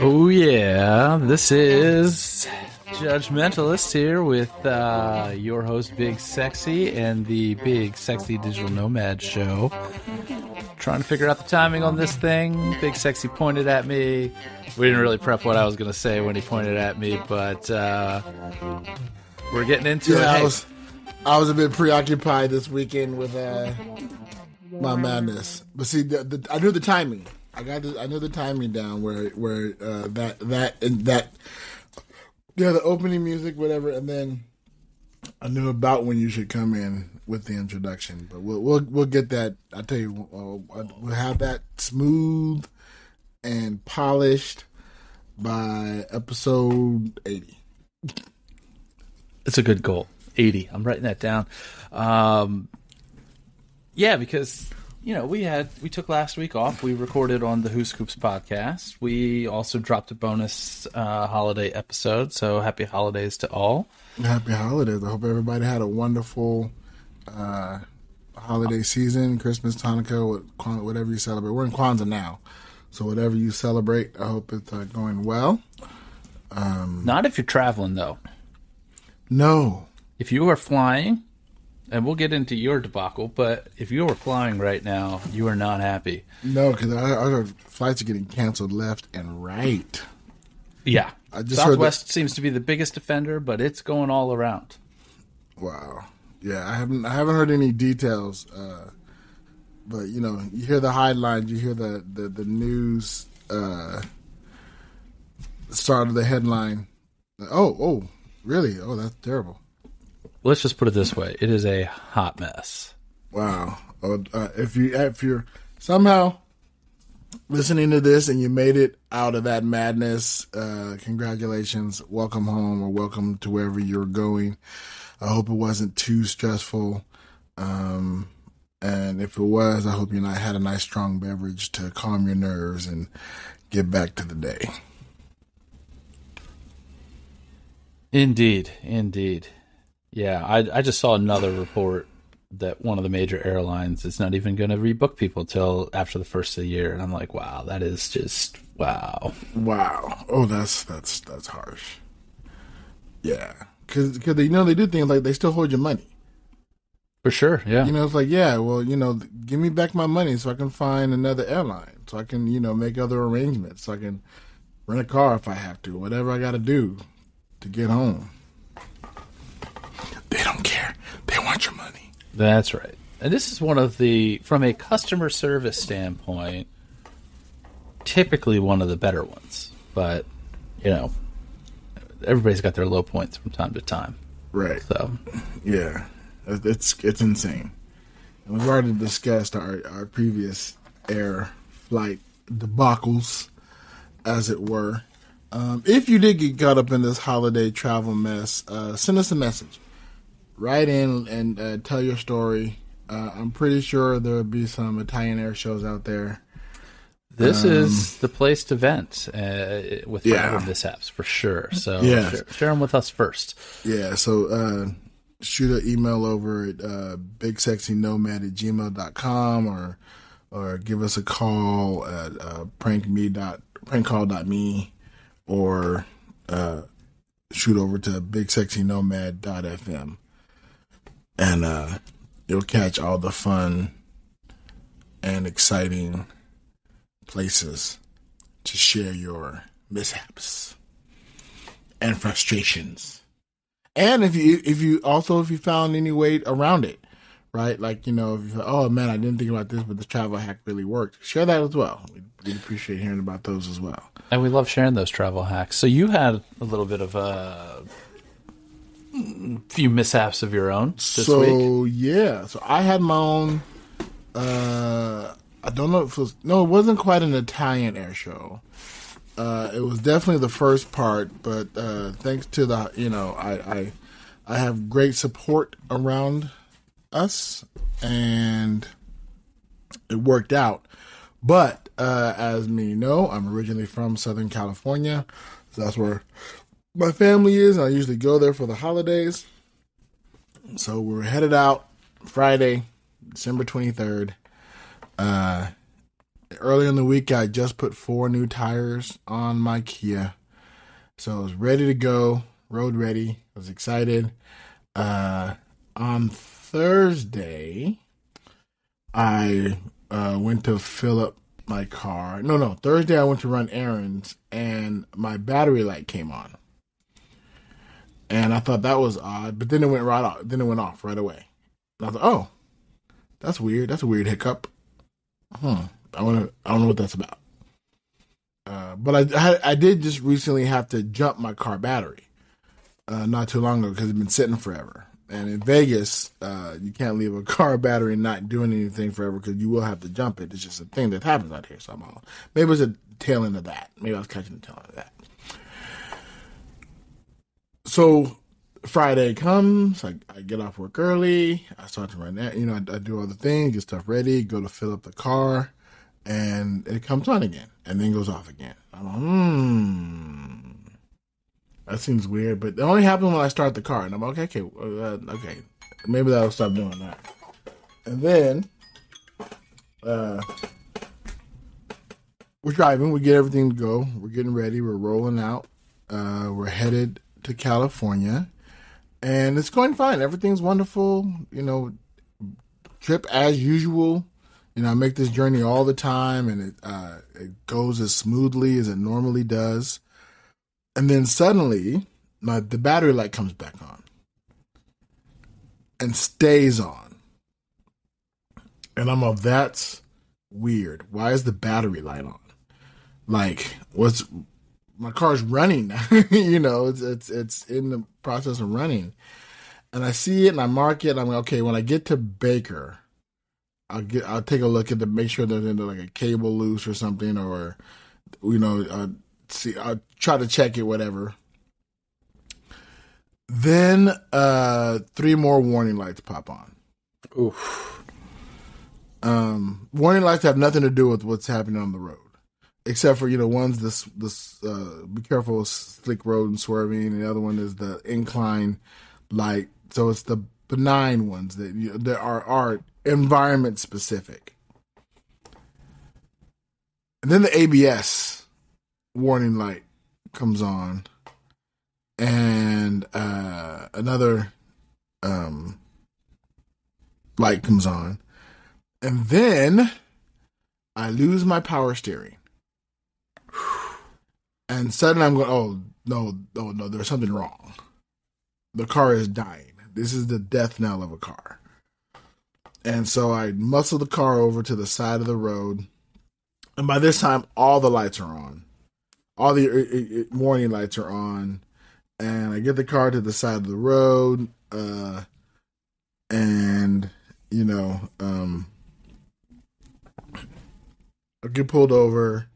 Oh yeah, this is Mentalist here with your host Big Sexy and the Big Sexy Digital Nomad show. Trying to figure out the timing on this thing. Big Sexy pointed at me. We didn't really prep what I was going to say when he pointed at me, but we're getting into it. Hey. I was a bit preoccupied this weekend with my madness, but see, I knew the timing. I knew the timing down where the opening music, whatever, and then I knew about when you should come in with the introduction. But we'll get that. I tell you, we'll have that smooth and polished by episode 80. It's a good goal. 80. I'm writing that down. Yeah, because we took last week off. We recorded on the Who Scoops podcast. We also dropped a bonus holiday episode. So happy holidays to all. Happy holidays. I hope everybody had a wonderful holiday season, Christmas, Hanukkah, whatever you celebrate. We're in Kwanzaa now. So whatever you celebrate, I hope it's going well. Not if you're traveling, though. No. If you are flying, and we'll get into your debacle, but if you are flying right now, you are not happy. No, because our flights are getting canceled left and right. Yeah. Southwest seems to be the biggest offender, but it's going all around. Wow. Yeah, I haven't heard any details, but you hear the headlines, you hear the news start of the headline. Oh, really? Oh, that's terrible. Let's just put it this way: it is a hot mess. Wow. If you're somehow listening to this and you made it out of that madness, congratulations. Welcome home, or welcome to wherever you're going. I hope it wasn't too stressful. And if it was, I hope you had a nice strong beverage to calm your nerves and get back to the day. Indeed. Yeah, I just saw another report that one of the major airlines is not even going to rebook people till after the first of the year, and I'm like, wow, that is just wow. Wow. Oh, that's harsh. Yeah, because they do things like they still hold your money. For sure, yeah. It's like, yeah, well, give me back my money so I can find another airline, so I can make other arrangements, so I can rent a car if I have to, whatever I got to do to get home. They don't care. They want your money. That's right. And this is from a customer service standpoint, typically one of the better ones. But, everybody's got their low points from time to time. Right. So, yeah, it's insane. And we've already discussed our previous air flight debacles, as it were. If you did get caught up in this holiday travel mess, send us a message. Write in and tell your story. I'm pretty sure there will be some Italian air shows out there. This is the place to vent with travel mishaps, for sure. So share them with us first. Yeah, so shoot an email over at bigsexynomad@gmail.com or give us a call at prankcall.me or shoot over to bigsexynomad.fm. And you'll catch all the fun and exciting places to share your mishaps and frustrations. And if you found any way around it, right? Like, if you oh man, I didn't think about this, but the travel hack really worked. Share that as well. We'd appreciate hearing about those as well. And we love sharing those travel hacks. So you had a little bit of few mishaps of your own this week. So I had my own. I don't know if it wasn't quite an Italian air show. It was definitely the first part, but thanks to the I have great support around us, and it worked out. But as many know, I'm originally from Southern California, so that's where my family is. I usually go there for the holidays. So we're headed out Friday, December 23rd. Earlier in the week, I just put 4 new tires on my Kia. So I was ready to go, road ready. I was excited. On Thursday, I went to fill up my car. No. Thursday, I went to run errands, and my battery light came on. And I thought that was odd, but then it went right off. Then it went off right away. And I thought, oh, that's weird. That's a weird hiccup. I don't know what that's about. But I did just recently have to jump my car battery not too long ago because it's been sitting forever. And in Vegas, you can't leave a car battery not doing anything forever because you will have to jump it. It's just a thing that happens out here somehow. Maybe it was a tail end of that. Maybe I was catching the tail end of that. So Friday comes, I get off work early. I start to run that. I do all the things, get stuff ready, go to fill up the car, and it comes on again, and then goes off again. I'm like, that seems weird, but it only happens when I start the car, and I'm like, okay, maybe that'll stop doing that. And then we're driving, we get everything to go, we're getting ready, we're rolling out, we're headed to California, and it's going fine. Everything's wonderful, trip as usual. I make this journey all the time, and it goes as smoothly as it normally does. And then suddenly, the battery light comes back on and stays on. And I'm like, that's weird. Why is the battery light on? Like, my car's running now. It's in the process of running. And I see it and I mark it. I'm like, okay, when I get to Baker, I'll take a look at make sure there's like a cable loose or something, or I'll try to check it, whatever. Then 3 more warning lights pop on. Oof. Warning lights have nothing to do with what's happening on the road, except for one's this be careful, slick road and swerving, and the other one is the incline light. So it's the benign ones that are environment specific. And then the ABS warning light comes on, and another light comes on, and then I lose my power steering. And suddenly I'm going, oh, no, there's something wrong. The car is dying. This is the death knell of a car. And so I muscle the car over to the side of the road. And by this time, all the lights are on. All the warning lights are on. And I get the car to the side of the road. I get pulled over.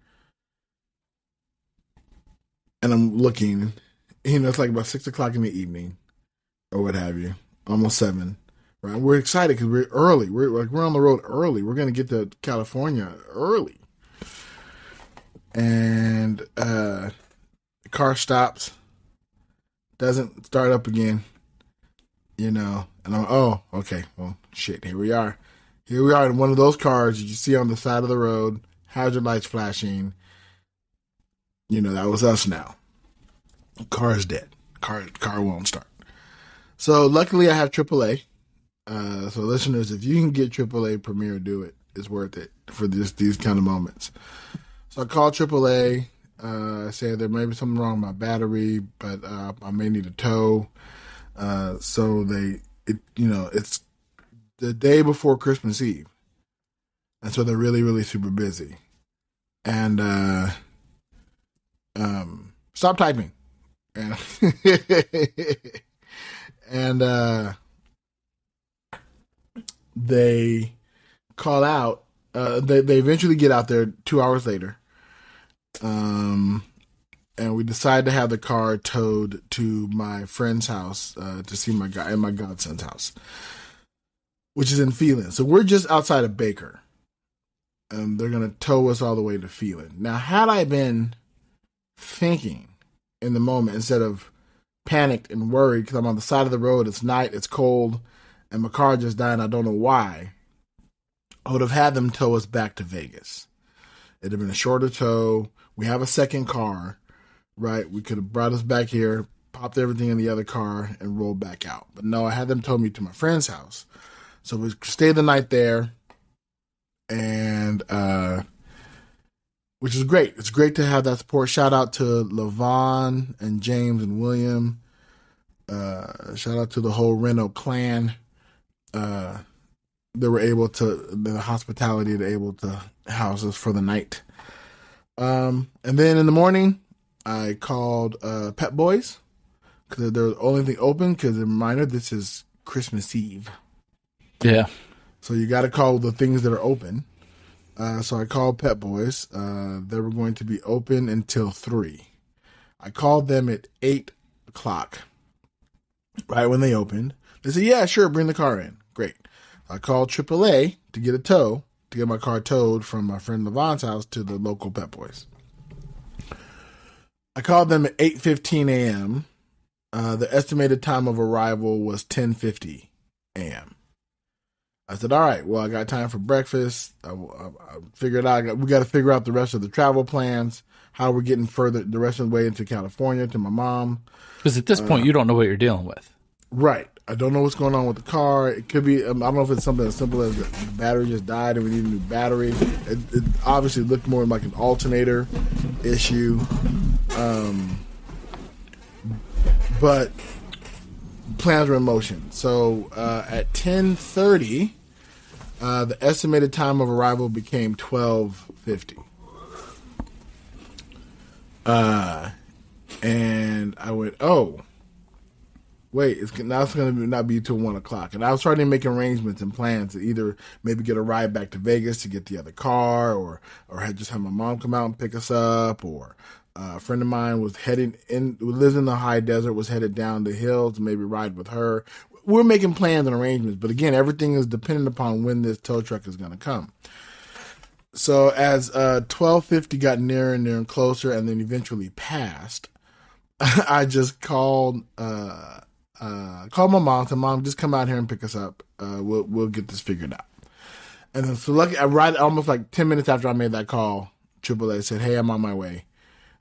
And I'm looking, it's like about 6 o'clock in the evening or what have you, almost 7. Right? We're excited because we're early. We're on the road early. We're going to get to California early. And the car stops, doesn't start up again, and I'm, oh, okay, well, shit, here we are. Here we are in one of those cars that you see on the side of the road, hazard lights flashing. That was us now. Car is dead. Car won't start. So luckily I have AAA. So listeners, if you can get AAA Premier, do it. It's worth it for these kind of moments. So I called AAA. I said there may be something wrong with my battery, but I may need a tow. So it's the day before Christmas Eve, and so they're really, really super busy. And stop typing. And they call out. They eventually get out there 2 hours later. And we decide to have the car towed to my friend's house to see my godson's house, which is in Phelan. So we're just outside of Baker. They're going to tow us all the way to Phelan. Now, had I been thinking in the moment instead of panicked and worried because I'm on the side of the road, it's night, it's cold, and my car just died and I don't know why, I would have had them tow us back to Vegas. It'd have been a shorter tow. We have a second car, right? We could have brought us back here, popped everything in the other car, and rolled back out. But no, I had them tow me to my friend's house. So we stayed the night there, and which is great. It's great to have that support. Shout out to LaVon and James and William. Shout out to the whole Reno clan. They were able to, the hospitality, to able to house us for the night. And then in the morning, I called Pep Boys because they're the only thing open. Because a reminder, this is Christmas Eve. Yeah. So you got to call the things that are open. So I called Pep Boys. They were going to be open until 3. I called them at 8 o'clock. Right when they opened, they said, "Yeah, sure, bring the car in." Great. I called AAA to get a tow, to get my car towed from my friend Levon's house to the local Pep Boys. I called them at 8:15 a.m. The estimated time of arrival was 10:50 a.m. I said, "All right, well, I got time for breakfast. I figured out we got to figure out the rest of the travel plans, how we're getting further the rest of the way into California to my mom." Because at this point, you don't know what you're dealing with. Right. I don't know what's going on with the car. It could be, I don't know if it's something as simple as the battery just died and we need a new battery. It obviously looked more like an alternator issue. But plans were in motion. So at 10:30, the estimated time of arrival became 12:50. And I went, oh, wait, now it's going to not be till 1 o'clock. And I was starting to make arrangements and plans to either maybe get a ride back to Vegas to get the other car, or just have my mom come out and pick us up, or a friend of mine was heading in, who lives in the high desert, was headed down the hill to maybe ride with her. We're making plans and arrangements, but again, everything is dependent upon when this tow truck is going to come. So as 12:50 got nearer and nearer and closer, and then eventually passed, I just called my mom. Said, "Mom, just come out here and pick us up. We'll get this figured out." And then, so lucky, right almost like 10 minutes after I made that call, AAA said, "Hey, I'm on my way.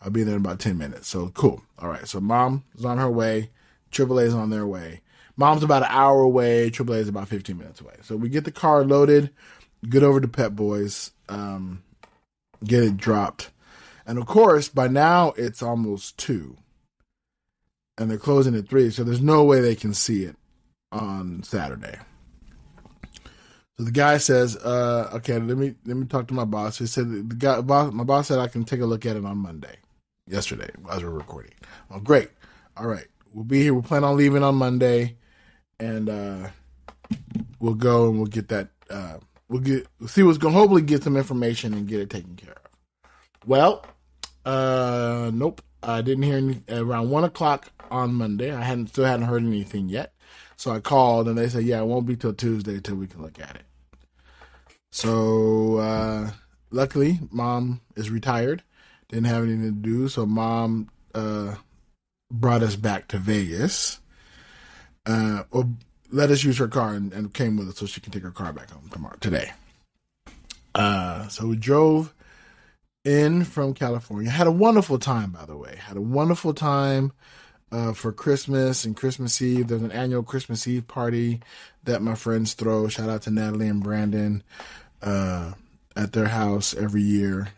I'll be there in about 10 minutes." So cool. All right. So mom is on her way. AAA is on their way. Mom's about an hour away. AAA is about 15 minutes away. So we get the car loaded, get over to Pep Boys, get it dropped. And of course, by now it's almost 2. And they're closing at 3, so there's no way they can see it on Saturday. So the guy says, "Okay, let me talk to my boss." He said, my boss said I can take a look at it on Monday. Yesterday, as we're recording. Oh, great. All right, we'll be here. We plan on leaving on Monday, and we'll go and we'll get that. We'll see what's going. Hopefully, get some information and get it taken care of. Well, nope. I didn't hear any around 1 o'clock on Monday. I still hadn't heard anything yet. So I called and they said, "Yeah, it won't be till Tuesday till we can look at it." So luckily, Mom is retired. Didn't have anything to do. So Mom brought us back to Vegas. Or let us use her car and came with us so she can take her car back home today. So we drove in from California. Had a wonderful time, by the way. Had a wonderful time for Christmas and Christmas Eve. There's an annual Christmas Eve party that my friends throw. Shout out to Natalie and Brandon at their house every year.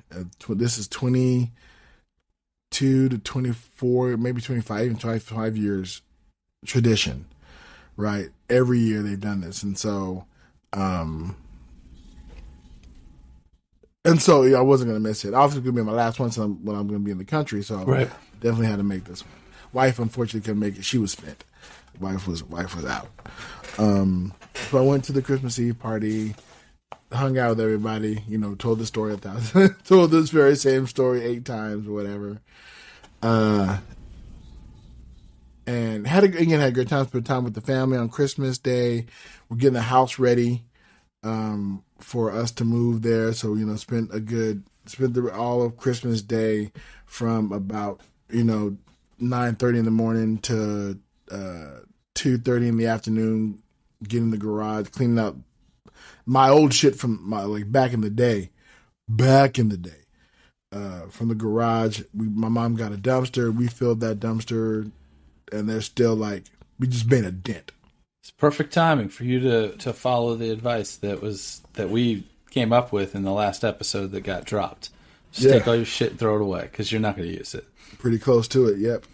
This is 22 to 24, maybe 25, even 25 years tradition, right? Every year they've done this. And so yeah, I wasn't going to miss it. Obviously, it's going to be my last one when I'm going to be in the country, so I definitely had to make this one. Wife, unfortunately, couldn't make it. She was spent. Wife was out. So I went to the Christmas Eve party, hung out with everybody, told the story told this very same story 8 times or whatever. And had a great time, spent time with the family on Christmas Day. We're getting the house ready for us to move there. So, spent all of Christmas Day from about, 9:30 in the morning to 2:30 in the afternoon, getting the garage, cleaning out my old shit from back in the day. Back in the day. from the garage. My mom got a dumpster. We filled that dumpster, and there's still we just made a dent. It's perfect timing for you to follow the advice that we came up with in the last episode that got dropped. Just take all your shit and throw it away because you're not going to use it. Pretty close to it, yep.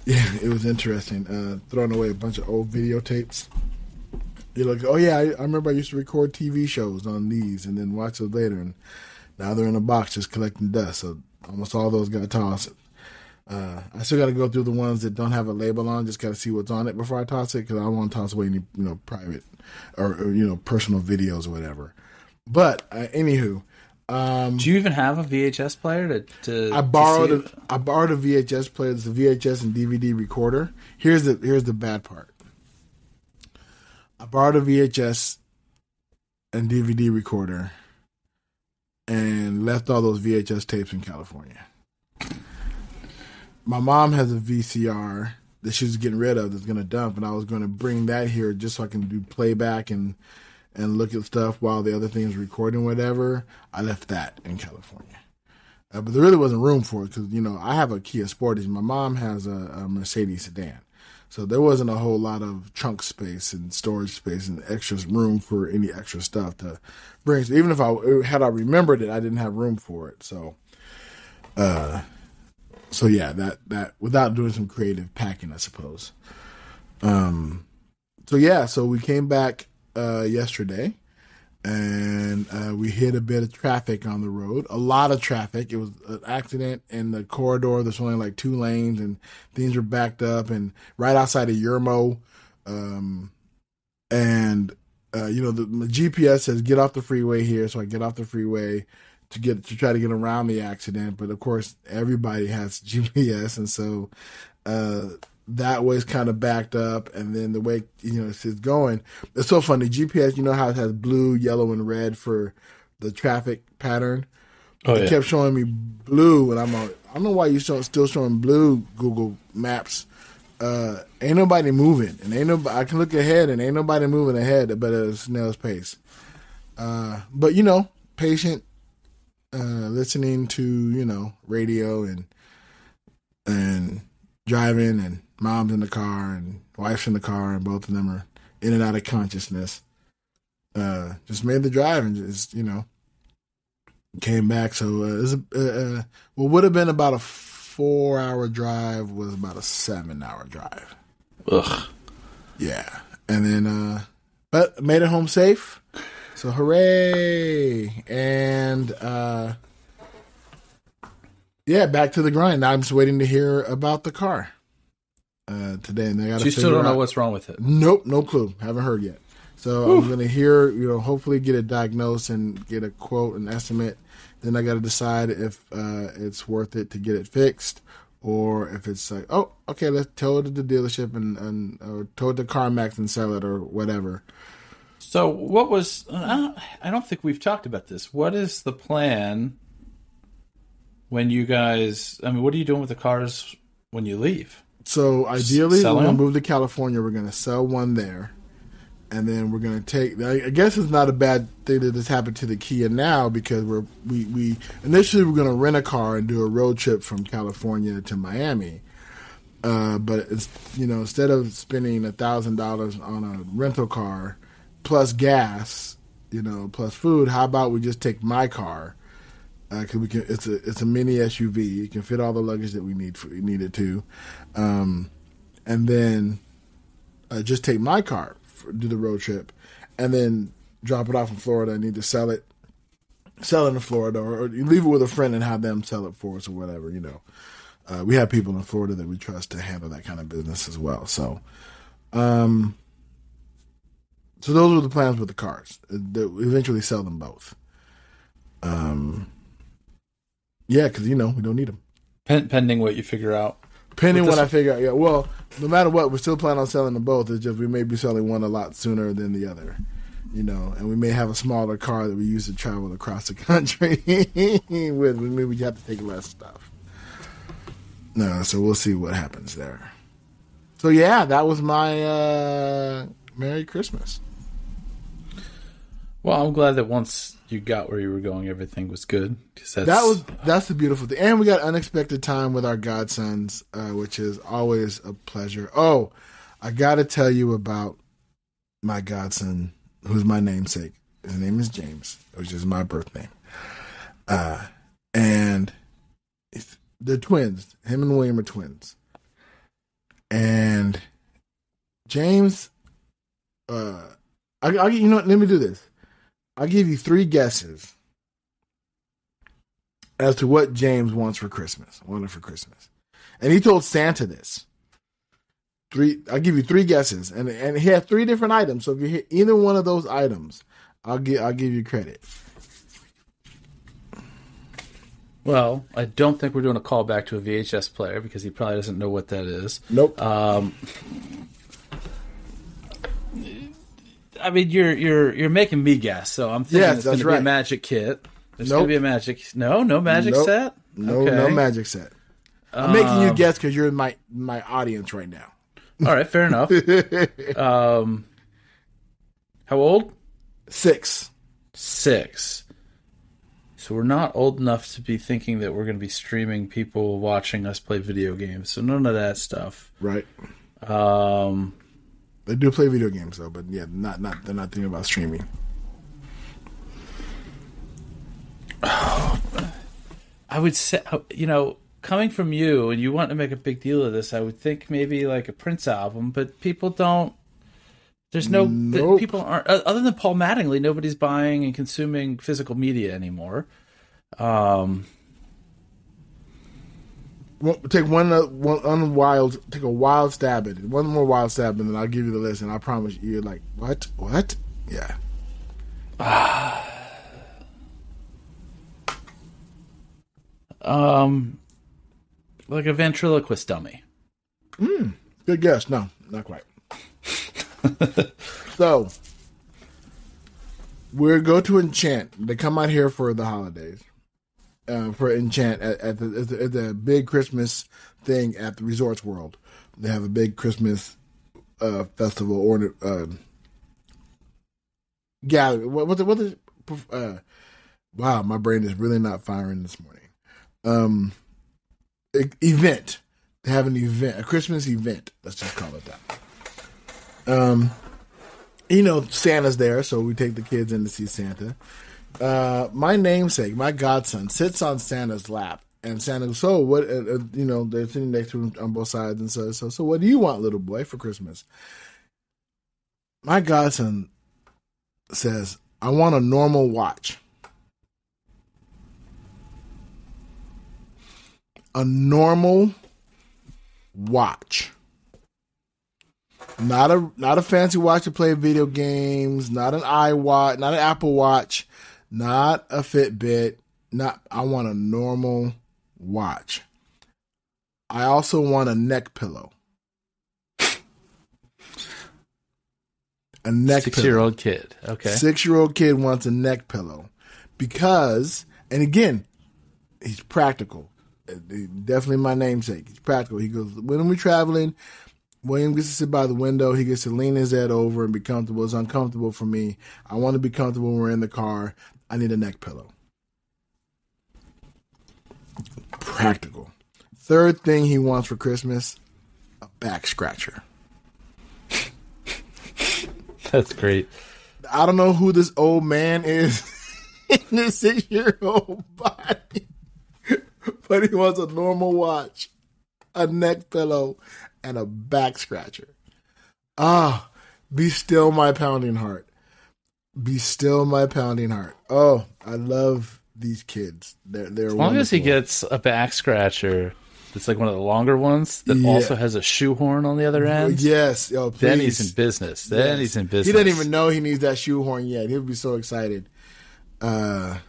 Yeah, it was interesting. Throwing away a bunch of old videotapes. You're like, oh yeah, I remember I used to record TV shows on these and then watch those later, and now they're in a box just collecting dust. So almost all those got tossed. I still got to go through the ones that don't have a label on. Just got to see what's on it before I toss it, because I don't want to toss away any private or personal videos or whatever. But anywho, do you even have a VHS player to I borrowed a VHS player. It's a VHS and DVD recorder. Here's the bad part. I borrowed a VHS and DVD recorder and left all those VHS tapes in California. My mom has a VCR that she was getting rid of that's going to dump, and I was going to bring that here just so I can do playback and look at stuff while the other thing is recording whatever. I left that in California. But there really wasn't room for it because, I have a Kia Sportage. My mom has a Mercedes sedan. So there wasn't a whole lot of trunk space and storage space and extra room for any extra stuff to bring. So even if I remembered it, I didn't have room for it. So yeah, that without doing some creative packing, I suppose. So we came back yesterday, and we hit a bit of traffic on the road. A lot of traffic. It was an accident in the corridor. There's only 2 lanes, and things were backed up. And right outside of Yermo, my GPS says get off the freeway here, so I get off the freeway to try to get around the accident. But of course, everybody has GPS, and so that way's kind of backed up, and then the way it's going, it's so funny. GPS, how it has blue, yellow, and red for the traffic pattern. It kept showing me blue, and I'm like, I don't know why you're still showing blue. Google Maps, ain't nobody moving, and ain't nobody. I can look ahead, and ain't nobody moving ahead, but at a snail's pace. But patient, listening to radio and driving, and mom's in the car and wife's in the car, and both of them are in and out of consciousness. Just made the drive and just, came back. So it was what would have been about a 4-hour drive was about a 7-hour drive. Ugh. Yeah. And then, but made it home safe. So hooray. And, back to the grind. Now I'm just waiting to hear about the car. Today, and they got to. You still don't know what's wrong with it. Nope, no clue. Haven't heard yet. So I'm going to hear, hopefully get it diagnosed and get a quote and estimate. Then I got to decide if it's worth it to get it fixed, or if it's like, oh, okay, let's tow it to the dealership or tow it to CarMax and sell it or whatever. So what was? I don't think we've talked about this. What is the plan when you guys? I mean, what are you doing with the cars when you leave? So ideally, Selling when we them? move to California, we're going to sell one there, and then we're going to take. I guess it's not a bad thing that this happened to the Kia now, because we initially we're going to rent a car and do a road trip from California to Miami. But it's instead of spending $1,000 on a rental car plus gas, plus food, how about we just take my car? Because we can, it's a mini SUV. It can fit all the luggage that we need it to, and then just take my car, do the road trip, and then drop it off in Florida. I need to sell it in Florida, or you leave it with a friend and have them sell it for us or whatever. We have people in Florida that we trust to handle that kind of business as well. So, so those were the plans with the cars. Eventually sell them both. Yeah, because we don't need them. Pending what you figure out. Pending what I figure out. Yeah, well, no matter what, we're still planning on selling them both. It's just we may be selling one a lot sooner than the other. And we may have a smaller car that we use to travel across the country with. Maybe we have to take less stuff. No, so we'll see what happens there. So yeah, that was my Merry Christmas. Well, I'm glad that once you got where you were going, everything was good. That's the beautiful thing. And we got unexpected time with our godsons, which is always a pleasure. Oh, I got to tell you about my godson, who's my namesake. His name is James, which is my birth name. And they're twins. Him and William are twins. And James, let me do this. I'll give you 3 guesses as to what James wanted for Christmas. And he told Santa this. I'll give you 3 guesses. And he had 3 different items. So if you hit either one of those items, I'll give you credit. Well, I don't think we're doing a callback to a VHS player because he probably doesn't know what that is. Nope. I mean, you're making me guess, so I'm thinking it's going to be a magic kit. There's going to be a magic. No magic set. No magic set. I'm making you guess because you're my audience right now. All right, fair enough. How old? 6. So we're not old enough to be thinking that we're going to be streaming people watching us play video games. So none of that stuff. Right. They do play video games though, but yeah, they're not thinking about streaming. I would say, coming from you, and you want to make a big deal of this, I would think maybe like a Prince album, but people don't. There's people aren't, other than Paul Mattingly, nobody's buying and consuming physical media anymore. Take a wild stab at it. One more wild stab, and then I'll give you the list, and I promise you're like, what? Yeah. Like a ventriloquist dummy. Good guess. No, not quite. So, we'll go to Enchant. They come out here for the holidays. For Enchant at the big Christmas thing at the Resorts World. They have a big Christmas festival or gathering. What is wow, my brain is really not firing this morning. Event. They have an event, a Christmas event. Let's just call it that. Santa's there, so we take the kids in to see Santa. My namesake, my godson, sits on Santa's lap, and Santa goes, "So what?" They're sitting next to him on both sides, and says, "So what do you want, little boy, for Christmas?" My godson says, "I want a normal watch." A normal watch. Not a fancy watch to play video games, not an iWatch, not an Apple Watch, not a Fitbit. I want a normal watch. I also want a neck pillow. A neck 6-year-old kid. Okay. 6-year-old kid wants a neck pillow because, and again, he's practical. Definitely my namesake. He's practical. He goes, when we're traveling, William gets to sit by the window. He gets to lean his head over and be comfortable. It's uncomfortable for me. I want to be comfortable when we're in the car. I need a neck pillow. Practical. Third thing he wants for Christmas, a back scratcher. That's great. I don't know who this old man is in this 6-year-old body, but he wants a normal watch, a neck pillow, and a back scratcher. Be still my pounding heart. Be still my pounding heart. Oh, I love these kids. They're as long wonderful. As he gets a back scratcher that's like one of the longer ones that also has a shoehorn on the other end. Yes. Oh, please. Then he's in business. He doesn't even know he needs that shoehorn yet. He'll be so excited. So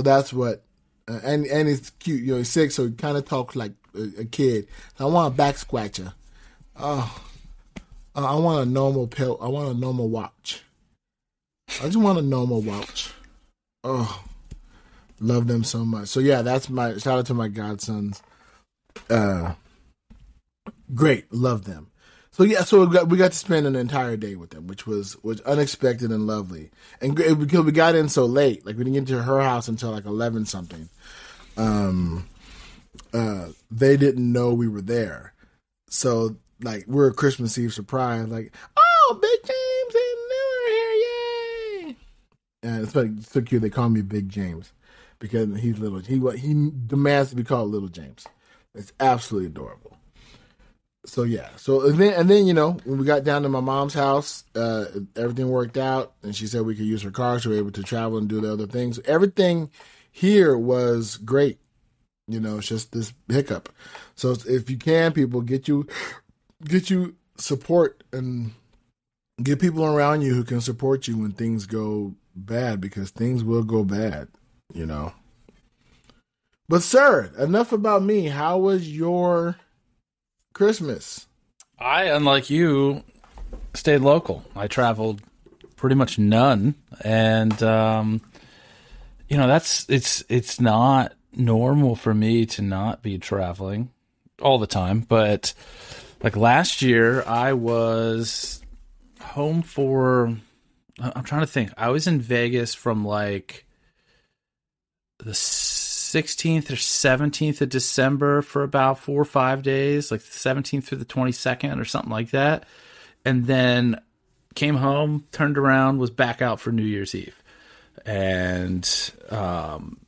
that's what. And it's cute. He's 6, so he kind of talks like a kid. I want a back scratcher. I want a normal pill. I want a normal watch. I just want a normal watch. Oh, love them so much. So yeah, that's my shout out to my godsons. Great, love them. So we got to spend an entire day with them, which was unexpected and lovely. And because we got in so late, like we didn't get to her house until like 11 something. They didn't know we were there, so like we're a Christmas Eve surprise. Like, oh, Big James and Miller here, yay! And it's funny, it's so cute. They call me Big James because he's little. He demands to be called Little James. It's absolutely adorable. So yeah, and then when we got down to my mom's house, everything worked out, and she said we could use her car, so we were able to travel and do the other things. Everything here was great. It's just this hiccup. So if you can, people, get you support and get people around you who can support you when things go bad, because things will go bad. But sir, enough about me. How was your Christmas? I, unlike you, stayed local. I traveled pretty much none, and it's not normal for me to not be traveling all the time. But like last year, I was home for. I'm trying to think. I was in Vegas from like the 16th or 17th of December for about 4 or 5 days, like the 17th through the 22nd or something like that. And then came home, turned around, was back out for New Year's Eve. And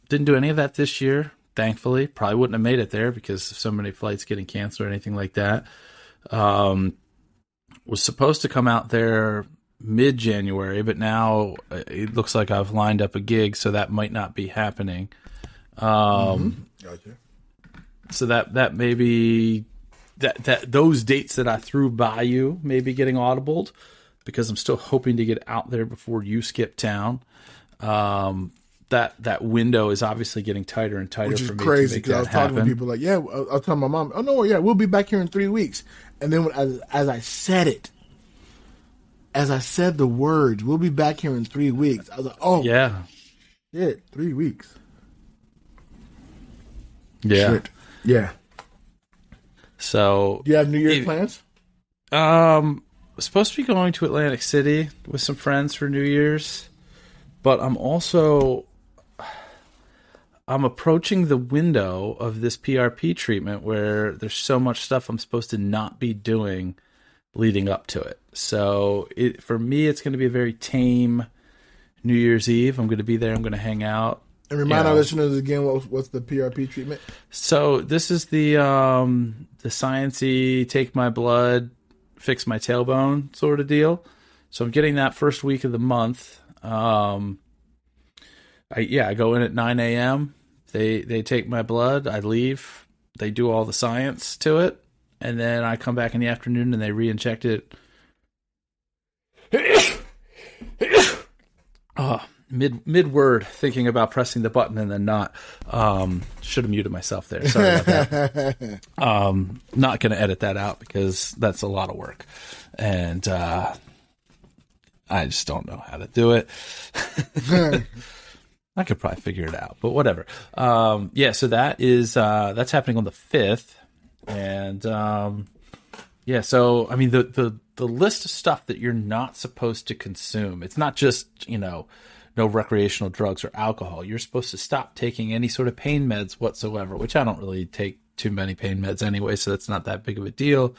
didn't do any of that this year, thankfully. Probably wouldn't have made it there because of so many flights getting canceled or anything like that. Was supposed to come out there mid-January, but now it looks like I've lined up a gig, so that might not be happening. Gotcha. So that maybe that those dates that I threw by you may be getting audibled, because I'm still hoping to get out there before you skip town. That window is obviously getting tighter and tighter, which is for me crazy, to make that happen. I was talking to people like, yeah, I was telling my mom, oh no, yeah, we'll be back here in 3 weeks. And then as I said the words, we'll be back here in 3 weeks, I was like, oh yeah, shit, 3 weeks. Yeah. Shit. Yeah. So, do you have New Year's plans? Supposed to be going to Atlantic City with some friends for New Year's, but I'm approaching the window of this PRP treatment where there's so much stuff I'm supposed to not be doing leading up to it. So, for me, it's going to be a very tame New Year's Eve. I'm going to be there. I'm going to hang out. And remind our listeners again, what's the PRP treatment? So this is the sciencey, take my blood, fix my tailbone sort of deal. So I'm getting that first week of the month. I go in at 9 a.m. They take my blood. I leave. They do all the science to it. And then I come back in the afternoon and they re-inject it. Mid-word, thinking about pressing the button and then not. Should have muted myself there. Sorry about that. Not going to edit that out because that's a lot of work. And I just don't know how to do it. I could probably figure it out, but whatever. So that is that's happening on the 5th. And so I mean the list of stuff that you're not supposed to consume, it's not just, no recreational drugs or alcohol. You're supposed to stop taking any sort of pain meds whatsoever, which I don't really take too many pain meds anyway, so that's not that big of a deal.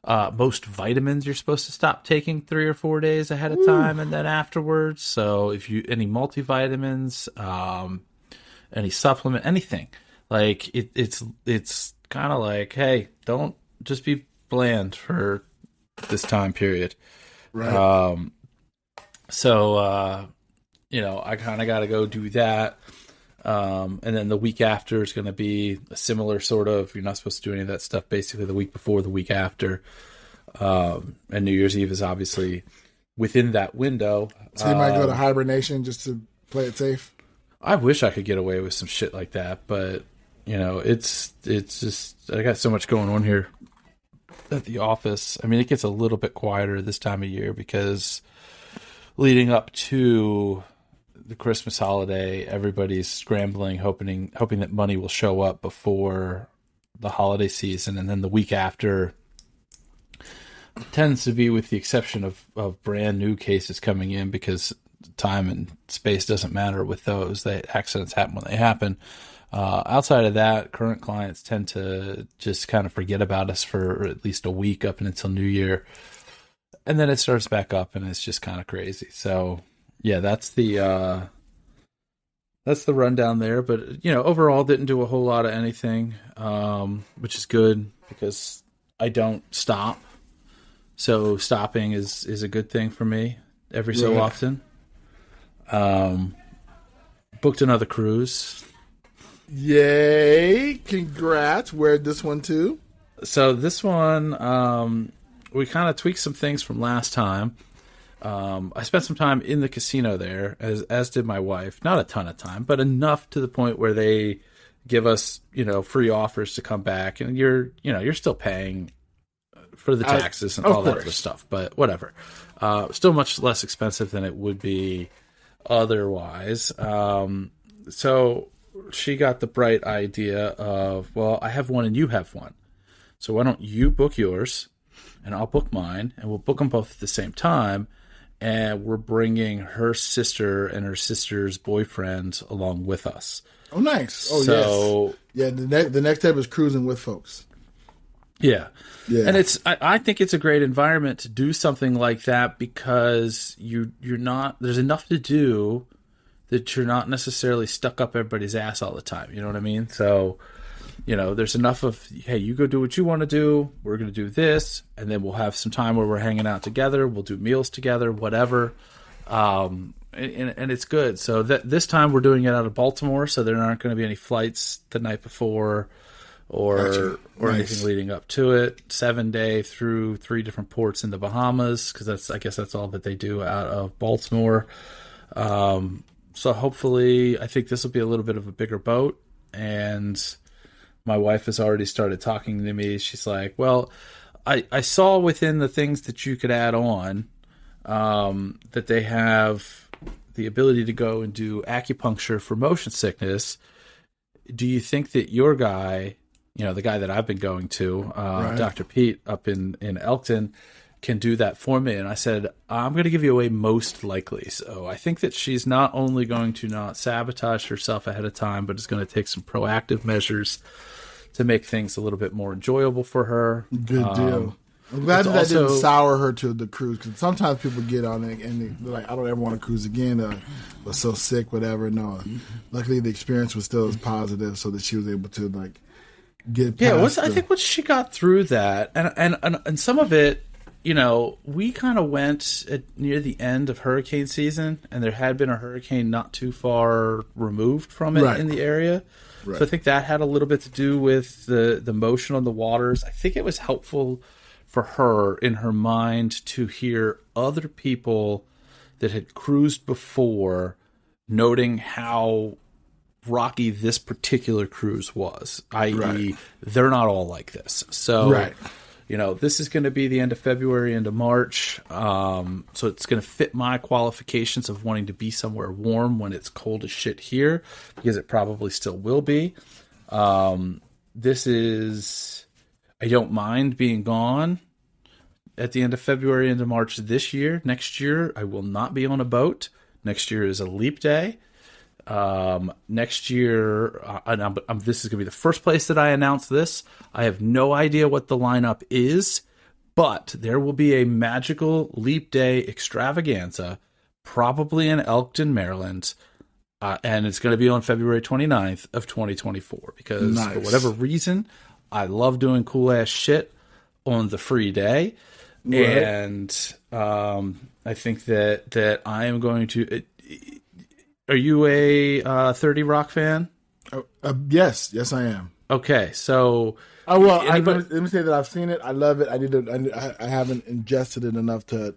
Most vitamins you're supposed to stop taking 3 or 4 days ahead of time and then afterwards. So if any multivitamins, any supplement, anything, like it's kind of like, hey, don't just be bland for this time period. Right. I kind of got to go do that. And then the week after is going to be a similar sort of, you're not supposed to do any of that stuff basically the week before, the week after. And New Year's Eve is obviously within that window. So you might go to hibernation just to play it safe? I wish I could get away with some shit like that, but it's just, I got so much going on here at the office. I mean, it gets a little bit quieter this time of year because leading up to the Christmas holiday, everybody's scrambling, hoping that money will show up before the holiday season. And then the week after, tends to be with the exception of brand new cases coming in, because time and space doesn't matter with those. Accidents happen when they happen. Outside of that, current clients tend to just kind of forget about us for at least a week up and until New Year. And then it starts back up and it's just kind of crazy. So yeah, that's the rundown there. But, overall didn't do a whole lot of anything, which is good because I don't stop. So stopping is a good thing for me every so often. Booked another cruise. Yay! Congrats. Where'd this one to? So this one, we kind of tweaked some things from last time. I spent some time in the casino there, as did my wife. Not a ton of time, but enough to the point where they give us, free offers to come back, and you're still paying for the taxes and all that other stuff, but whatever. Still much less expensive than it would be otherwise. So she got the bright idea of, well, I have one and you have one. So why don't you book yours and I'll book mine, and we'll book them both at the same time. And we're bringing her sister and her sister's boyfriend along with us. Oh, nice. Oh, so, yes. Yeah, the next step is cruising with folks. Yeah. And I think it's a great environment to do something like that, because there's enough to do that you're not necessarily stuck up everybody's ass all the time. You know what I mean? So, there's enough of, hey, you go do what you want to do. We're going to do this. And then we'll have some time where we're hanging out together. We'll do meals together, whatever. And it's good. So this time we're doing it out of Baltimore. So there aren't going to be any flights the night before or anything leading up to it. 7-day through 3 different ports in the Bahamas, because I guess that's all that they do out of Baltimore. So hopefully, I think this will be a little bit of a bigger boat. And my wife has already started talking to me. She's like, well, I saw within the things that you could add on that they have the ability to go and do acupuncture for motion sickness. Do you think that your guy, the guy that I've been going to, Dr. Pete up in Elkton, can do that for me? And I said, I'm going to give you a most likely. So I think that she's not only going to not sabotage herself ahead of time, but is going to take some proactive measures to make things a little bit more enjoyable for her. Good deal. I'm glad that didn't sour her to the cruise, because sometimes people get on it and they're like, I don't ever want to cruise again, was so sick, whatever. No, luckily the experience was still as positive, so that she was able to get past. I think once she got through that, and some of it, we kind of went near the end of hurricane season, and there had been a hurricane not too far removed from it in the area. Right. So I think that had a little bit to do with the motion on the waters. I think it was helpful for her in her mind to hear other people that had cruised before noting how rocky this particular cruise was, i.e. they're not all like this. So, this is going to be the end of February into March. So it's going to fit my qualifications of wanting to be somewhere warm when it's cold as shit here, because it probably still will be. I don't mind being gone at the end of February into March this year. Next year, I will not be on a boat. Next year is a leap day. Next year, this is going to be the first place that I announce this. I have no idea what the lineup is, but there will be a magical leap day extravaganza, probably in Elkton, Maryland. And it's going to be on February 29th of 2024, because for whatever reason, I love doing cool ass shit on the free day. Right. And, I think that I am going to, are you a 30 Rock fan? Yes, I am. Okay, so let me say that I've seen it. I love it. I haven't ingested it enough to.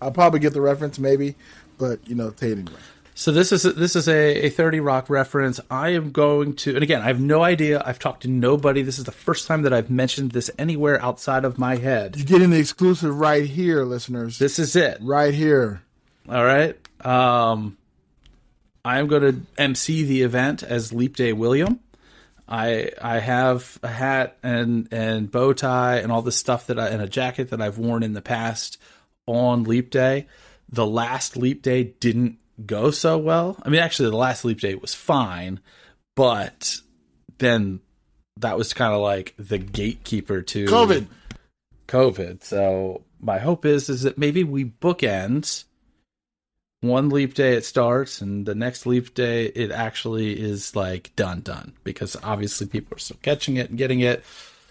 I'll probably get the reference, maybe, but take it anyway. So this is a 30 Rock reference. I am going to, and again, I have no idea. I've talked to nobody. This is the first time that I've mentioned this anywhere outside of my head. You're getting the exclusive right here, listeners. This is it, right here. All right. I am going to MC the event as Leap Day William. I have a hat and bow tie and all this stuff and a jacket that I've worn in the past on Leap Day. The last Leap Day didn't go so well. I mean, actually, the last Leap Day was fine, but then that was kind of like the gatekeeper to COVID. So my hope is that maybe we bookend. One Leap Day it starts, and the next Leap Day it actually is like done. Because obviously people are still catching it and getting it.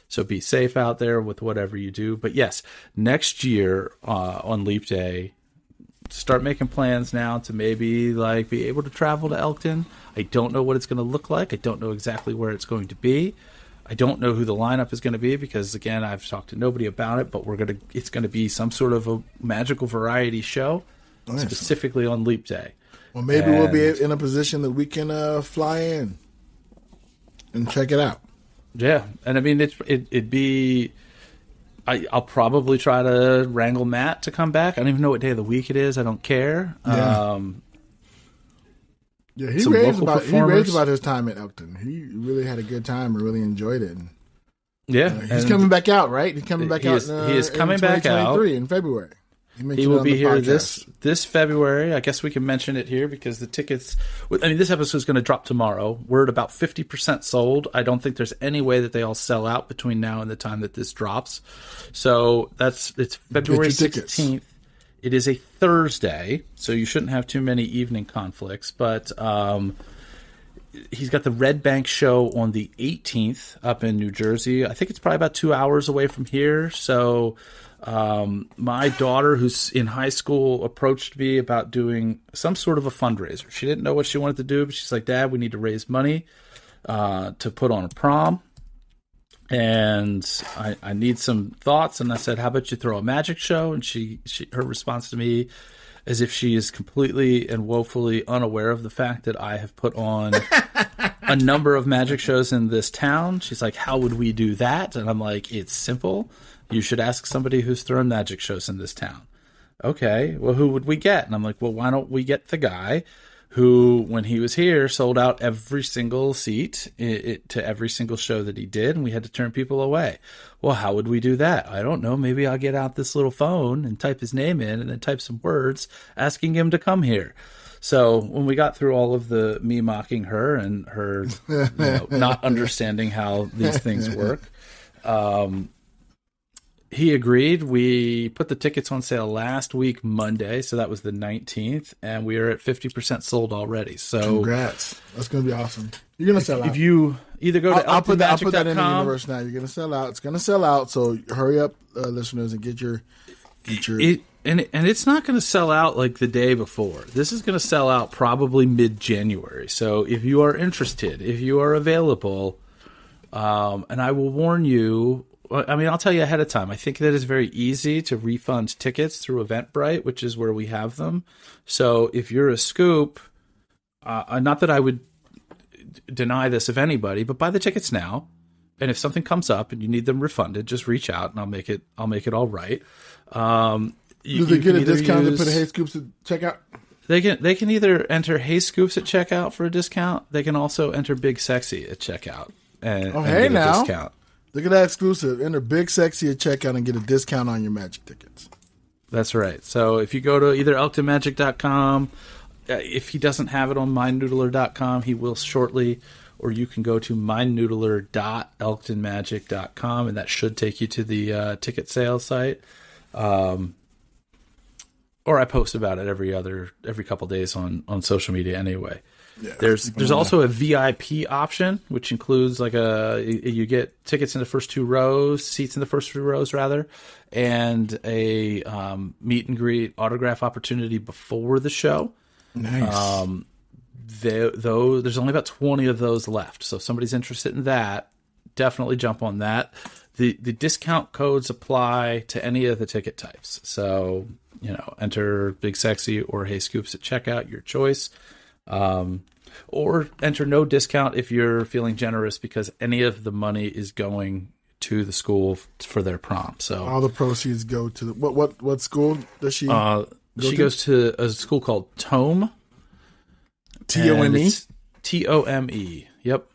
So be safe out there with whatever you do. But yes, next year on Leap Day, start making plans now to maybe like be able to travel to Elkton. I don't know what it's going to look like. I don't know exactly where it's going to be. I don't know who the lineup is going to be because, again, I've talked to nobody about it. But it's going to be some sort of a magical variety show. Nice. Specifically on Leap Day. Well, maybe we'll be in a position that we can fly in and check it out. Yeah, and I mean it'd be. I'll probably try to wrangle Matt to come back. I don't even know what day of the week it is. I don't care. Yeah, he raved about his time at Elkton. He really had a good time and really enjoyed it. Yeah, he's coming back out, right? He's coming back out. He is coming back out in February. He will be here this February. I guess we can mention it here because the tickets... I mean, this episode is going to drop tomorrow. We're at about 50% sold. I don't think there's any way that they all sell out between now and the time that this drops. So it's February 16th. It is a Thursday, so you shouldn't have too many evening conflicts. But he's got the Red Bank show on the 18th up in New Jersey. I think it's probably about 2 hours away from here. So... my daughter, who's in high school, approached me about doing some sort of a fundraiser. She didn't know what she wanted to do, but she's like, "Dad, we need to raise money to put on a prom, and I need some thoughts." And I said, "How about you throw a magic show?" And her response to me, as if she is completely and woefully unaware of the fact that I have put on a number of magic shows in this town. She's like, "How would we do that?" And I'm like, "It's simple. You should ask somebody who's thrown magic shows in this town." Okay, well, who would we get? And I'm like, well, why don't we get the guy who, when he was here, sold out every single seat to every single show that he did, and we had to turn people away. Well, how would we do that? I don't know. Maybe I'll get out this little phone and type his name in and then type some words asking him to come here. So when we got through all of the me mocking her and her not understanding how these things work, he agreed. We put the tickets on sale last week, Monday, so that was the 19th, and we are at 50% sold already. So congrats. That's going to be awesome. You're going to sell out. If you either go to I'll put that in the universe now. You're going to sell out. It's going to sell out, so hurry up, listeners, and get your... And it's not going to sell out like the day before. This is going to sell out probably mid-January. So if you are interested, if you are available, and I will warn you... I mean, I'll tell you ahead of time. I think that it's very easy to refund tickets through Eventbrite, which is where we have them. So if you're a scoop, not that I would deny this of anybody, but buy the tickets now. And if something comes up and you need them refunded, just reach out and I'll make it all right. Do they get a discount to put Hey Scoops at checkout? They can either enter Hey Scoops at checkout for a discount. They can also enter Big Sexy at checkout and get a discount. Look at that exclusive. Enter Big Sexy at checkout and get a discount on your magic tickets. That's right. So if you go to either elktonmagic.com, if he doesn't have it on mindnoodler.com, he will shortly, or you can go to mindnoodler.elktonmagic.com, and that should take you to the ticket sales site. Or I post about it every couple days on social media anyway. Yeah, there's also a VIP option, which includes you get tickets in the first seats in the first two rows rather, and a meet and greet autograph opportunity before the show. Nice. There's only about 20 of those left, so if somebody's interested in that, definitely jump on that. The discount codes apply to any of the ticket types, so enter Big Sexy or Hey Scoops at checkout, your choice. Or enter no discount if you're feeling generous, because any of the money is going to the school for their prom. So all the proceeds go to what school does she? She goes to a school called Tome. TOME. TOME. Yep.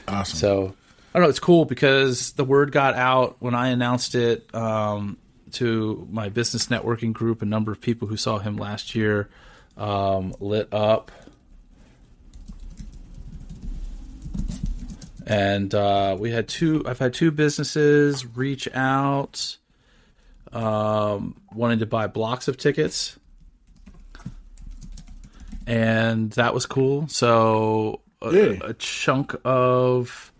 Awesome. So I don't know. It's cool because the word got out when I announced it to my business networking group. A number of people who saw him last year lit up. And I've had two businesses reach out wanting to buy blocks of tickets. And that was cool. So a chunk of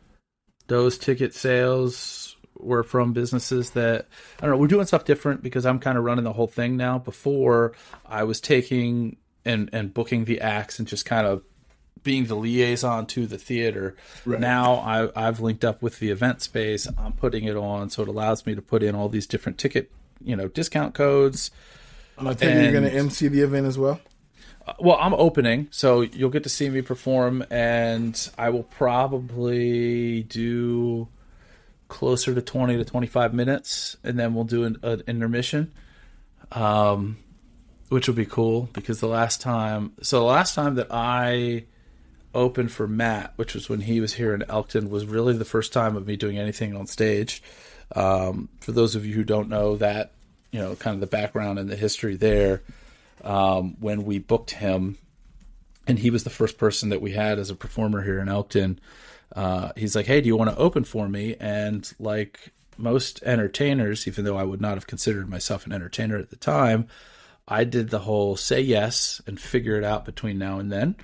those ticket sales were from businesses that, I don't know, we're doing stuff different because I'm kind of running the whole thing now. Before, I was taking and booking the acts and just kind of being the liaison to the theater. Right. Now I've linked up with the event space. I'm putting it on, so it allows me to put in all these different ticket, discount codes. I think you're going to MC the event as well. Well, I'm opening, so you'll get to see me perform, and I will probably do closer to 20 to 25 minutes, and then we'll do an intermission, which will be cool because the last time that I opened for Matt, which was when he was here in Elkton, was really the first time of me doing anything on stage. For those of you who don't know that, kind of the background and the history there, when we booked him, and he was the first person that we had as a performer here in Elkton, he's like, "Hey, do you want to open for me?" And like most entertainers, even though I would not have considered myself an entertainer at the time, I did the whole say yes and figure it out between now and then.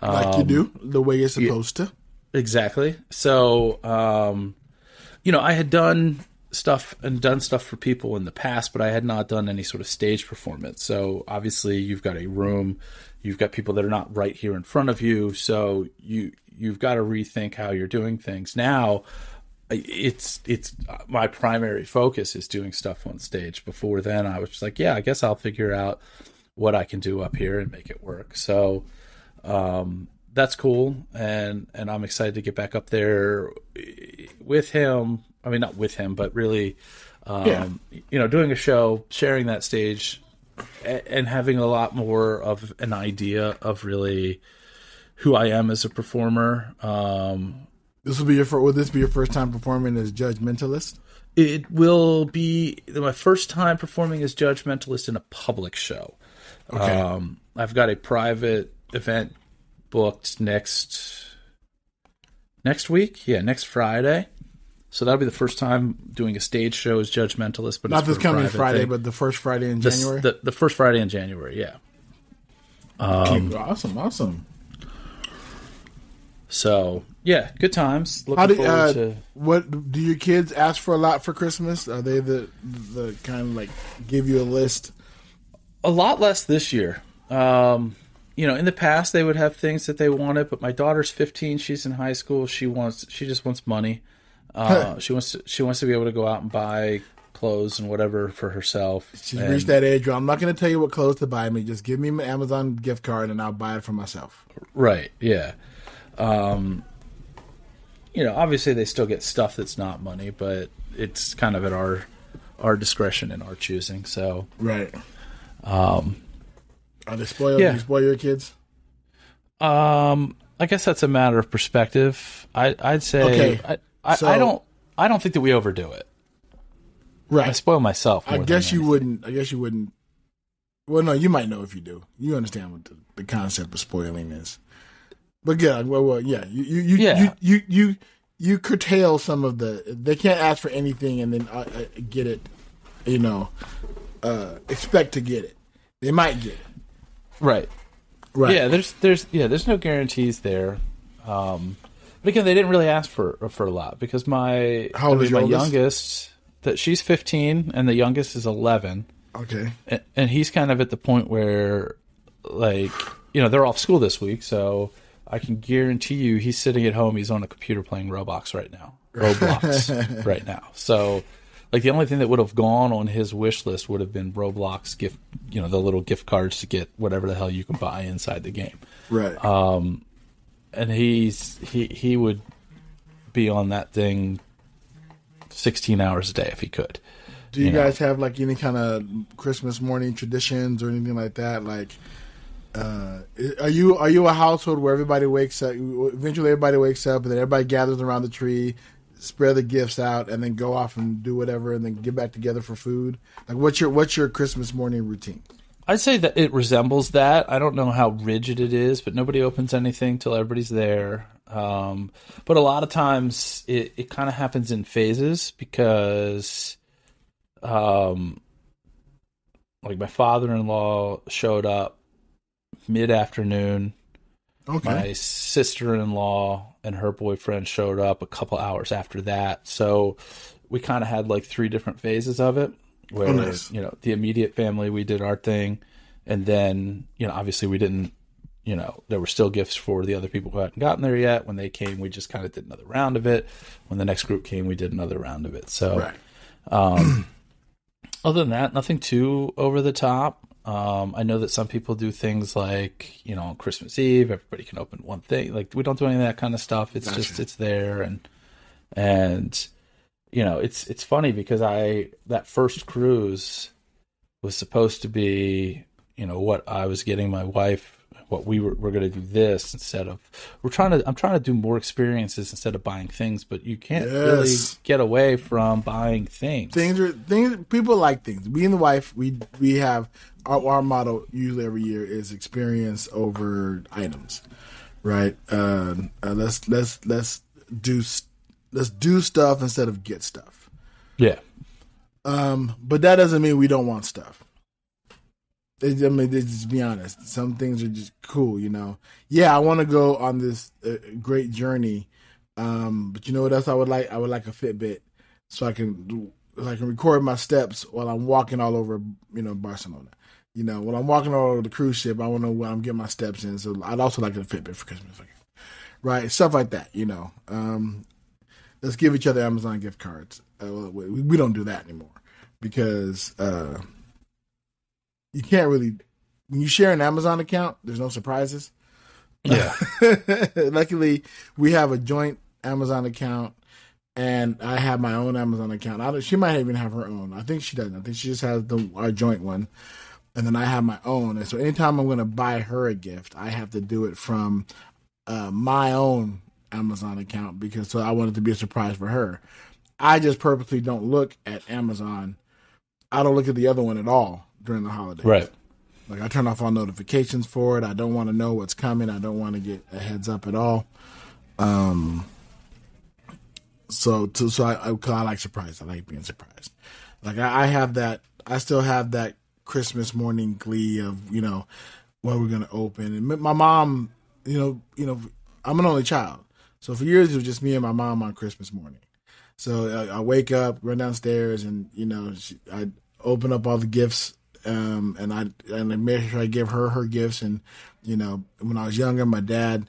Like you do, the way you're supposed to. Exactly. So, I had done stuff for people in the past, but I had not done any sort of stage performance. So obviously you've got a room, you've got people that are not right here in front of you. So you've got to rethink how you're doing things. Now it's my primary focus is doing stuff on stage. Before then I was just like, yeah, I guess I'll figure out what I can do up here and make it work. So, that's cool. And I'm excited to get back up there with him. I mean, not with him, but really, doing a show, sharing that stage, and having a lot more of an idea of really who I am as a performer. Will this be your first time performing as Judge Mentalist? It will be my first time performing as Judge Mentalist in a public show. Okay. I've got a private event booked next week. Yeah, next Friday. So that'll be the first time doing a stage show as Judge Mentalist. But not this coming Friday, but the first Friday in January? The first Friday in January, yeah. Awesome. So, yeah, good times. Looking forward to... What do your kids ask for a lot for Christmas? Are they the kind of like give you a list? A lot less this year. In the past they would have things that they wanted, but my daughter's 15. She's in high school. She just wants money. She wants to be able to go out and buy clothes and whatever for herself. She's reached that age where I'm not going to tell you what clothes to buy me. Just give me my Amazon gift card and I'll buy it for myself. Right. Yeah. Obviously they still get stuff that's not money, but it's kind of at our discretion and our choosing. So right. Are they spoiled? Yeah. Do you spoil your kids? I guess that's a matter of perspective. I'd say okay. I don't think that we overdo it. Right. I spoil myself. I guess you wouldn't. Well, no, you might know if you do. You understand what the concept of spoiling is. But yeah, yeah. You curtail some of the. They can't ask for anything and then get it. Expect to get it. They might get it. Right. Yeah. There's no guarantees there. But again, they didn't really ask for a lot because my youngest, that she's 15 and the youngest is 11. Okay. And he's kind of at the point where, they're off school this week, so I can guarantee you he's sitting at home. He's on a computer playing Roblox right now. Right now. So, the only thing that would have gone on his wish list would have been Roblox gift, the little gift cards to get whatever the hell you can buy inside the game. Right. And he would be on that thing 16 hours a day if he could. Do you guys have any kind of Christmas morning traditions or anything like that? Are you a household where everybody wakes up? Eventually, everybody wakes up, and then everybody gathers around the tree, spread the gifts out, and then go off and do whatever, and then get back together for food. Like, what's your Christmas morning routine? I'd say that it resembles that. I don't know how rigid it is, but nobody opens anything till everybody's there. But a lot of times it kind of happens in phases because, like my father-in-law showed up mid-afternoon. Okay. My sister-in-law and her boyfriend showed up a couple hours after that. So we kind of had like 3 different phases of it. Where, nice. The immediate family, we did our thing. And then, obviously we didn't, there were still gifts for the other people who hadn't gotten there yet. When they came, we just kind of did another round of it. When the next group came, we did another round of it. So, right. Other than that, nothing too over the top. I know that some people do things like, on Christmas Eve, everybody can open one thing. Like, we don't do any of that kind of stuff. It's just, it's there. And it's funny because that first cruise was supposed to be, what I was getting my wife, what we're going to do this instead of, I'm trying to do more experiences instead of buying things, but you can't really get away from buying things. Things, people like things. Me and the wife, we have, our motto usually every year is experience over items, right? Let's do stuff instead of get stuff. Yeah. But that doesn't mean we don't want stuff. Just be honest. Some things are just cool, Yeah, I want to go on this great journey. But you know what else I would like? I would like a Fitbit so I can record my steps while I'm walking all over, Barcelona. When I'm walking all over the cruise ship, I want to know when I'm getting my steps in. So I'd also like a Fitbit for Christmas. Right? Stuff like that, Let's give each other Amazon gift cards. We don't do that anymore because you can't really. When you share an Amazon account, there's no surprises. Yeah. Luckily, we have a joint Amazon account, and I have my own Amazon account. She might even have her own. I think she doesn't. I think she just has our joint one, and then I have my own. And so anytime I'm going to buy her a gift, I have to do it from my own Amazon account because I want it to be a surprise for her. I just purposely don't look at Amazon. I don't look at the other one at all during the holidays. Right. Like I turn off all notifications for it. I don't want to know what's coming. I don't want to get a heads up at all. So I like surprise. I like being surprised. Like I have that. I still have that Christmas morning glee of when we're gonna open. And my mom, I'm an only child. So for years, it was just me and my mom on Christmas morning. So I wake up, run downstairs, and I open up all the gifts, and I make sure I give her gifts. And when I was younger, my dad,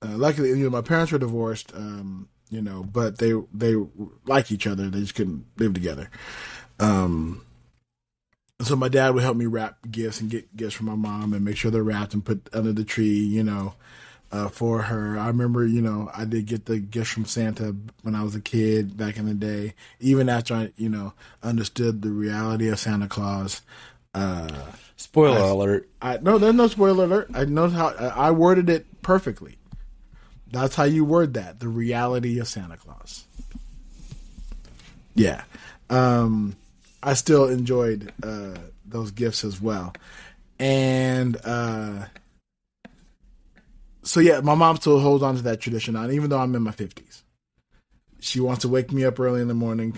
luckily, my parents were divorced, but they like each other. They just couldn't live together. So my dad would help me wrap gifts and get gifts from my mom and make sure they're wrapped and put under the tree, for her. I remember, I did get the gifts from Santa when I was a kid back in the day, even after I, understood the reality of Santa Claus. Spoiler alert. No, there's no spoiler alert. I know how I worded it perfectly. That's how you word that. The reality of Santa Claus. Yeah. I still enjoyed those gifts as well. And so yeah, my mom still holds on to that tradition on, even though I'm in my 50s. She wants to wake me up early in the morning,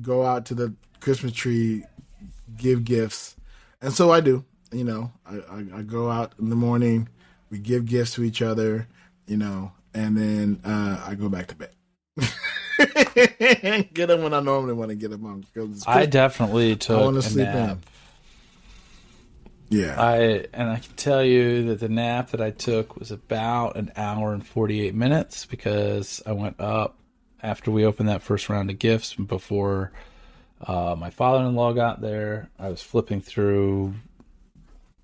go out to the Christmas tree, give gifts. And so I do. I go out in the morning, we give gifts to each other, and then I go back to bed. Get them when I normally want to get them on. I definitely took a nap. Yeah. I can tell you that the nap that I took was about an hour and 48 minutes because I went up after we opened that first round of gifts before my father-in-law got there. I was flipping through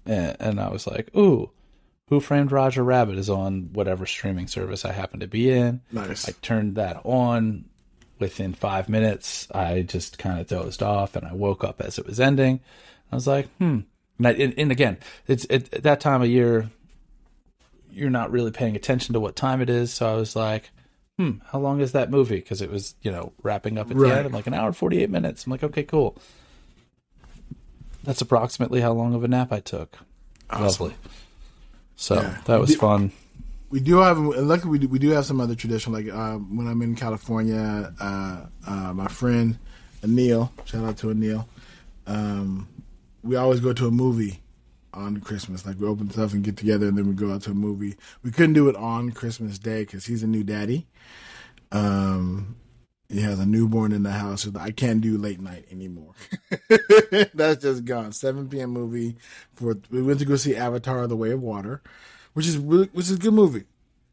and I was like, ooh, Who Framed Roger Rabbit is on whatever streaming service I happen to be in. Nice. I turned that on. Within 5 minutes, I just kind of dozed off and I woke up as it was ending. I was like, And again, it's at that time of year, you're not really paying attention to what time it is. So I was like, how long is that movie? Because it was, wrapping up at the end. I'm like, an hour and 48 minutes. I'm like, okay, cool. That's approximately how long of a nap I took. Awesome. Lovely. So that was fun. We do have, luckily, we do have some other tradition. Like when I'm in California, my friend Anil, shout out to Anil, we always go to a movie on Christmas. Like we open stuff and get together, and then we go out to a movie. We couldn't do it on Christmas Day because he's a new daddy. He has a newborn in the house. So I can't do late night anymore. That's just gone. 7 p.m. movie. We went to go see Avatar: The Way of Water, which is a good movie.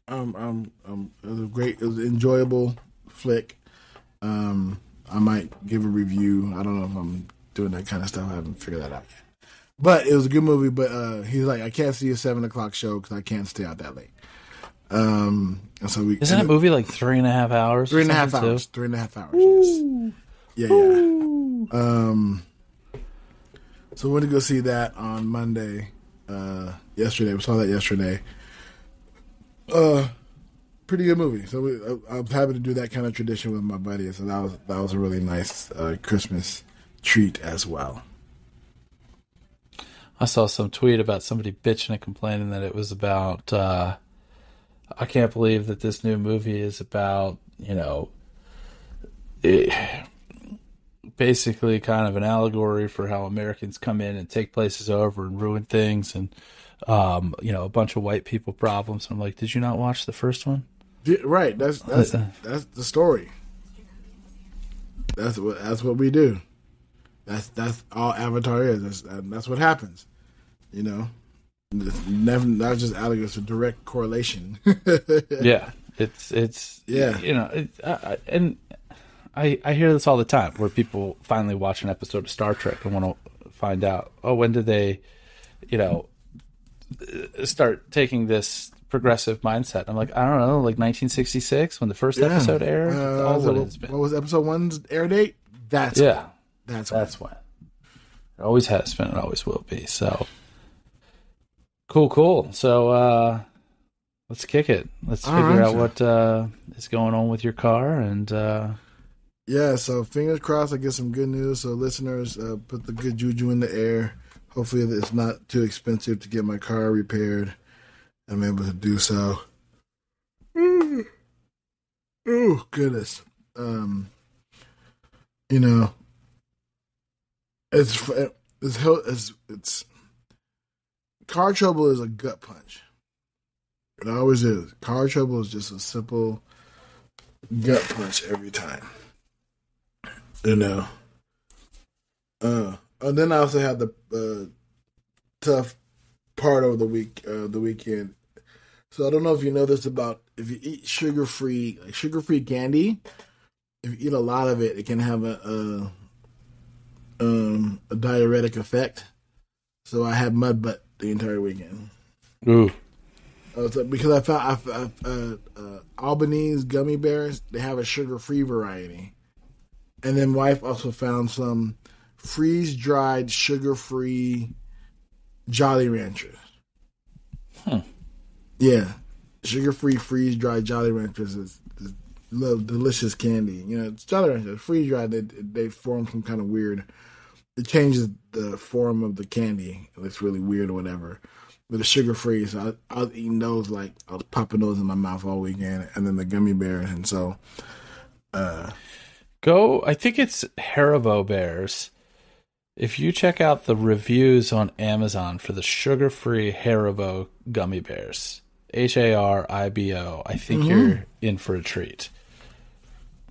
It was it was an enjoyable flick. I might give a review. I don't know if I'm doing that kind of stuff. I haven't figured that out yet. But it was a good movie. But he's like, I can't see a 7:00 show because I can't stay out that late. And so isn't that movie like 3.5 hours? 3.5 hours. Too? 3.5 hours. Yes. Yeah. So we went to go see that on Monday. Yesterday, we saw that yesterday. Pretty good movie. So I'm happy to do that kind of tradition with my buddy. So that was a really nice Christmas treat as well. I saw some tweet about somebody bitching and complaining that it was about. I can't believe that this new movie is about basically kind of an allegory for how Americans come in and take places over and ruin things and. A bunch of white people problems. I'm like, did you not watch the first one? Yeah, right. That's the story. That's what we do. That's all Avatar is. That's what happens. It's never not just allegory. It's a direct correlation. Yeah, it's yeah. And I hear this all the time where people finally watch an episode of Star Trek and want to find out, when did they, start taking this progressive mindset. I'm like, I don't know, like 1966 when the first episode aired. What was episode 1's air date? That's when. It always has been. It always will be. So cool. So let's kick it. Let's figure out what is going on with your car and. So fingers crossed I get some good news. So listeners, put the good juju in the air. Hopefully it's not too expensive to get my car repaired. I'm able to do so. Oh, goodness. It's car trouble is a gut punch. It always is. Car trouble is just a simple gut punch every time. And then I also had the tough part of the weekend. So I don't know if you know this about if you eat sugar-free candy. If you eat a lot of it, it can have a diuretic effect. So I had mud butt the entire weekend. Ooh. Because I found Albanese gummy bears. They have a sugar-free variety, and then wife also found some freeze-dried, sugar-free Jolly Ranchers. Yeah. Sugar-free, freeze-dried Jolly Ranchers is delicious candy. It's Jolly Ranchers. Freeze-dried, they form some kind of weird... It changes the form of the candy. It looks really weird or whatever. But it's sugar-free, so I was eating those, I was popping those in my mouth all weekend, and then the gummy bears, and so... I think it's Haribo bears. If you check out the reviews on Amazon for the sugar-free Haribo gummy bears, Haribo, I think you're in for a treat.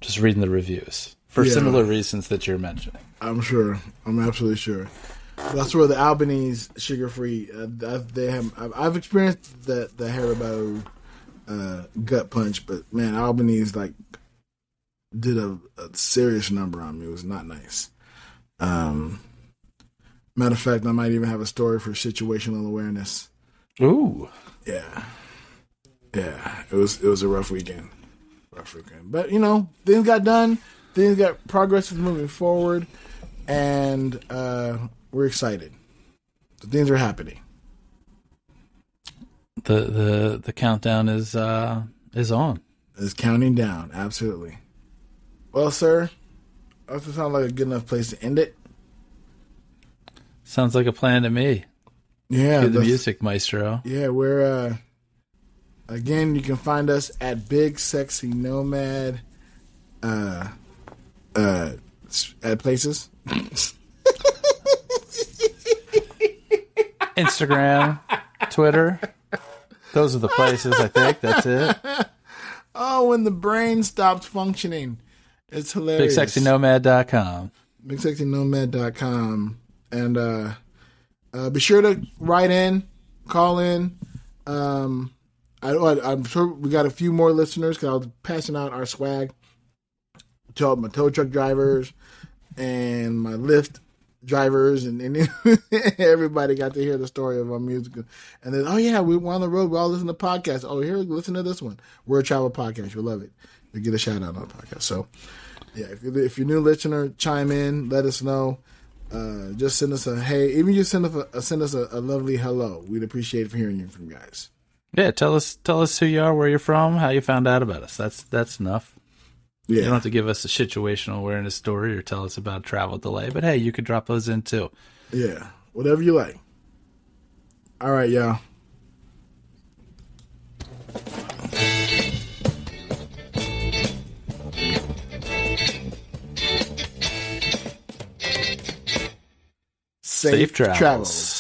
Just reading the reviews for similar reasons that you're mentioning. I'm sure. I'm absolutely sure. That's where the Albanese sugar-free. They have. I've experienced the Haribo gut punch, but man, Albanese did a serious number on me. It was not nice. Matter of fact, I might even have a story for situational awareness. Ooh. Yeah. It was a rough weekend. But things got done. Things got progress is moving forward, and we're excited. So things are happening. The countdown is on. It's counting down, absolutely. Well, sir, that sounds like a good enough place to end it. Sounds like a plan to me. Yeah. Cue the music, maestro. Yeah, we're again, you can find us at Big Sexy Nomad at places. Instagram, Twitter. Those are the places, I think. That's it. Oh, when the brain stops functioning. It's hilarious. bigsexynomad.com. bigsexynomad.com. And be sure to write in, call in. I'm sure we got a few more listeners because I was passing out our swag to all my tow truck drivers and my Lyft drivers, and everybody got to hear the story of our music. And then, oh yeah, we were on the road. We all listen to podcasts. Oh, here, listen to this one. We're a travel podcast. You'll love it. You get a shout out on the podcast. So, yeah, if you're a new listener, chime in. Let us know. Just send us a hey. Even just send us a lovely hello. We'd appreciate hearing from you guys. Yeah, tell us who you are, where you're from, how you found out about us. That's enough. Yeah. You don't have to give us a situational awareness story or tell us about a travel delay, but hey, you could drop those in too. Yeah, whatever you like. All right, y'all. Safe travels.